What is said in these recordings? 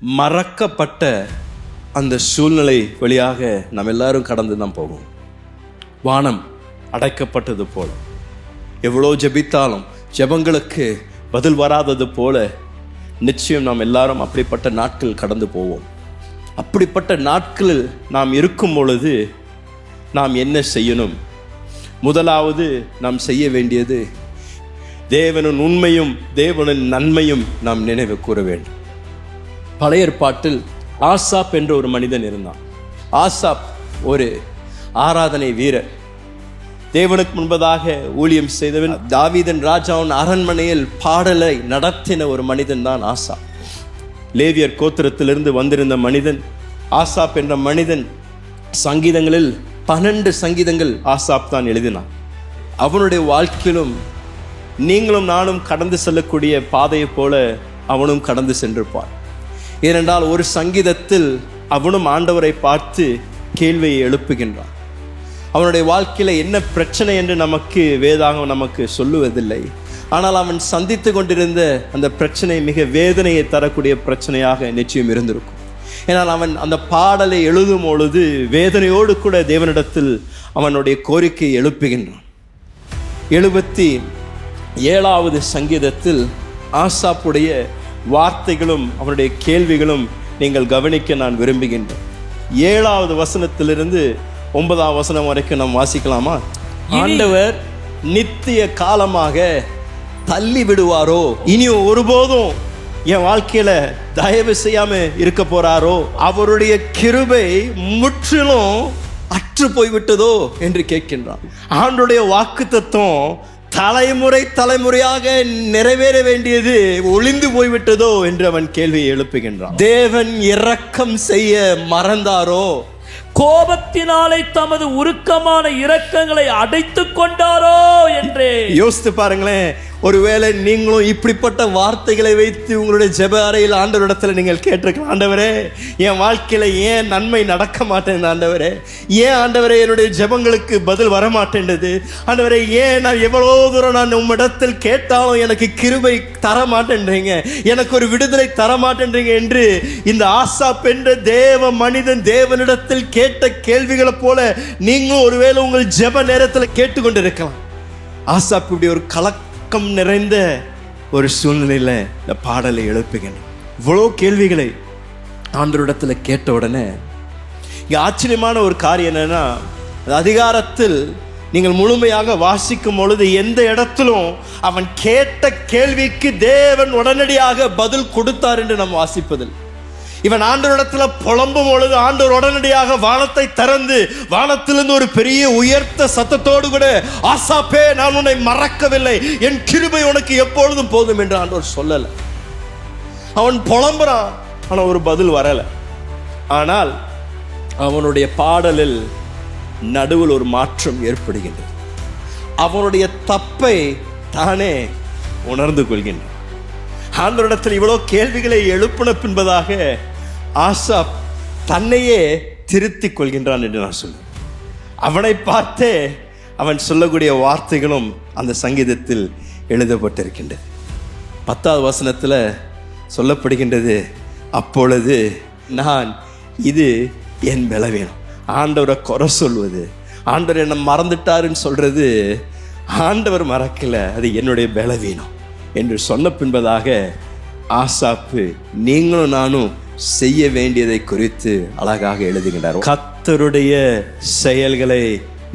மறக்கப்பட்ட அந்த சூழ்நிலை வழியாக நம்ம எல்லாரும் கடந்து தான் போவோம். வானம் அடைக்கப்பட்டது போல, எவ்வளோ ஜெபித்தாலும் ஜெபங்களுக்கு பதில் வராதது போல நிச்சயம் நாம் எல்லாரும் அப்படிப்பட்ட நாட்கள் கடந்து போவோம். அப்படிப்பட்ட நாட்களில் நாம் இருக்கும் பொழுது நாம் என்ன செய்யணும்? முதலாவது நாம் செய்ய வேண்டியது தேவனின் உண்மையும் தேவனின் நன்மையும் நாம் நினைவு கூற வேண்டும். பழைய ஏற்பாட்டில் ஆசாப் என்ற ஒரு மனிதன் இருந்தான். ஆசாப் ஒரு ஆராதனை வீரர், தேவனுக்கு முன்பதாக ஊழியம் செய்தவன். தாவீதன் ராஜாவின் அரண்மனையில் பாடலை நடத்தின ஒரு மனிதன் தான் ஆசாப். லேவியர் கோத்திரத்திலிருந்து வந்திருந்த மனிதன் ஆசாப் என்ற மனிதன். சங்கீதங்களில் 12 சங்கீதங்கள் ஆசாப் தான் எழுதினான். அவனுடைய வாழ்க்கையிலும் நீங்களும் நானும் கடந்து செல்லக்கூடிய பாதையை போல அவனும் கடந்து சென்றிருப்பான். ஏனென்றால் ஒரு சங்கீதத்தில் அவனும் ஆண்டவரை பார்த்து கேள்வியை எழுப்புகின்றான். அவனுடைய வாழ்க்கையில் என்ன பிரச்சனை என்று நமக்கு வேதாகம் நமக்கு சொல்லுவதில்லை. ஆனால் அவன் சந்தித்து கொண்டிருந்த அந்த பிரச்சனை மிக வேதனையை தரக்கூடிய பிரச்சனையாக நிச்சயம் இருந்திருக்கும். ஏனால் அவன் அந்த பாடலை எழுதும் பொழுது வேதனையோடு கூட தேவனிடத்தில் அவனுடைய கோரிக்கையை எழுப்புகின்றான். 77வது சங்கீதத்தில் ஆசாப்புடைய வார்த்தைகளும் அவனுடைய கேள்விகளும் நீங்கள் கவனிக்க நான் விரும்புகின்றேன். 7வது வசனத்திலிருந்து 9வது வசனம் வரைக்கும் நாம் வாசிக்கலாமா? ஆண்டவர் நித்திய காலமாக தள்ளி விடுவாரோ? இனி ஒருபோதும் என் வாழ்க்கையில தயவு செய்யாம இருக்க போறாரோ? அவருடைய கிருபை முற்றிலும் அற்று போய்விட்டதோ என்று கேட்கின்றான். ஆண்டவருடைய வாக்குத்தத்தம் தலைமுறை தலைமுறையாக நிறைவேற வேண்டியது ஒளிந்து போய்விட்டதோ என்று அவன் கேள்வியை எழுப்புகின்றான். தேவன் இரக்கம் செய்ய மறந்தாரோ? கோபத்தினாலே தமது உருக்கமான இரக்கங்களை அடைத்துக் கொண்டாரோ என்றே யோசித்து பாருங்களேன். ஒருவேளை நீங்களும் இப்படிப்பட்ட வார்த்தைகளை வைத்து உங்களுடைய ஜெப அறையில் ஆண்டவரிடத்தில் நீங்கள் கேட்டிருக்கலாம், ஆண்டவரே என் வாழ்க்கையில ஏன் நன்மை நடக்க மாட்டேன்? ஆண்டவரே ஏன் ஆண்டவரே என்னுடைய ஜெபங்களுக்கு பதில் வர மாட்டேன்றது? ஆண்டவரே ஏன் நான் எவ்வளோ தூரம் நான் உம்மிடத்தில் கேட்டாலும் எனக்கு கிருபை தர மாட்டேன்றீங்க, எனக்கு ஒரு விடுதலை தர மாட்டேன்றீங்க என்று இந்த ஆசாப் என்ற தேவ மனிதன் தேவனிடத்தில் கேட்ட கேள்விகளை போல நீங்களும் ஒருவேளை உங்கள் ஜெப நேரத்தில் கேட்டுக்கொண்டிருக்கலாம். ஆசாப் இப்படி ஒரு கலக்கம் நிறைந்த ஒரு சூழ்நிலையில இந்த பாடலை எழுப்புகின்றன. இவ்வளோ கேள்விகளை ஆண்டவரிடத்தில் கேட்ட உடனே இங்க ஆச்சரியமான ஒரு காரியம் என்னன்னா, அதிகாரத்தில் நீங்கள் முழுமையாக வாசிக்கும் பொழுது எந்த இடத்திலும் அவன் கேட்ட கேள்விக்கு தேவன் உடனடியாக பதில் கொடுத்தார் என்று நாம் வாசிப்பதில். இவன் ஆண்டவரிடத்துல புலம்பும் பொழுது ஆண்டவர் உடனடியாக வானத்தை திறந்து வானத்திலிருந்து ஒரு பெரிய உயர்த்த சத்தத்தோடு கூட, ஆசாப்பே நான் உன்னை மறக்கவில்லை, என் கிருபை உனக்கு எப்பொழுதும் போதும் என்று ஆண்டவர் சொல்லல. அவன் புலம்புறான், ஆனா ஒரு பதில் வரல. ஆனால் அவனுடைய பாடலில் நடுவில் ஒரு மாற்றம் ஏற்படுகின்றது. அவனுடைய தப்பை தானே உணர்ந்து கொள்கின்றான். ஆண்டவரிடத்தில் இவ்வளோ கேள்விகளை எழுப்பின பின்பதாக ஆசாப் தன்னையே திருத்திக் கொள்கின்றான் என்று நான் சொல்லுவேன். அவனை பார்த்தே அவன் சொல்லக்கூடிய வார்த்தைகளும் அந்த சங்கீதத்தில் எழுதப்பட்டிருக்கின்றது. 10வது வசனத்தில் சொல்லப்படுகின்றது, அப்பொழுது நான் இது என் பலவீனம். ஆண்டவரை குறை சொல்வது, ஆண்டவர் என்னை மறந்துட்டாருன்னு சொல்றது, ஆண்டவர் மறக்கல, அது என்னுடைய பலவீனம் என்று சொன்ன பின்பதாக ஆசாப்பு நீங்களும் நானும் செய்ய வேண்டியதை குறித்து அழகாக எழுதுகின்றார். கர்த்தருடைய செயல்களை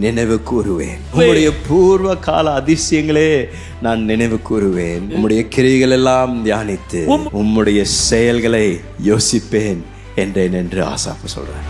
நினைவு கூறுவேன், உம்முடைய பூர்வ கால அதிசயங்களே நான் நினைவு கூறுவேன், உம்முடைய கிரியைகள் எல்லாம் தியானித்து உம்முடைய செயல்களை யோசிப்பேன் என்றேன் என்று ஆசாப்பு சொல்றேன்.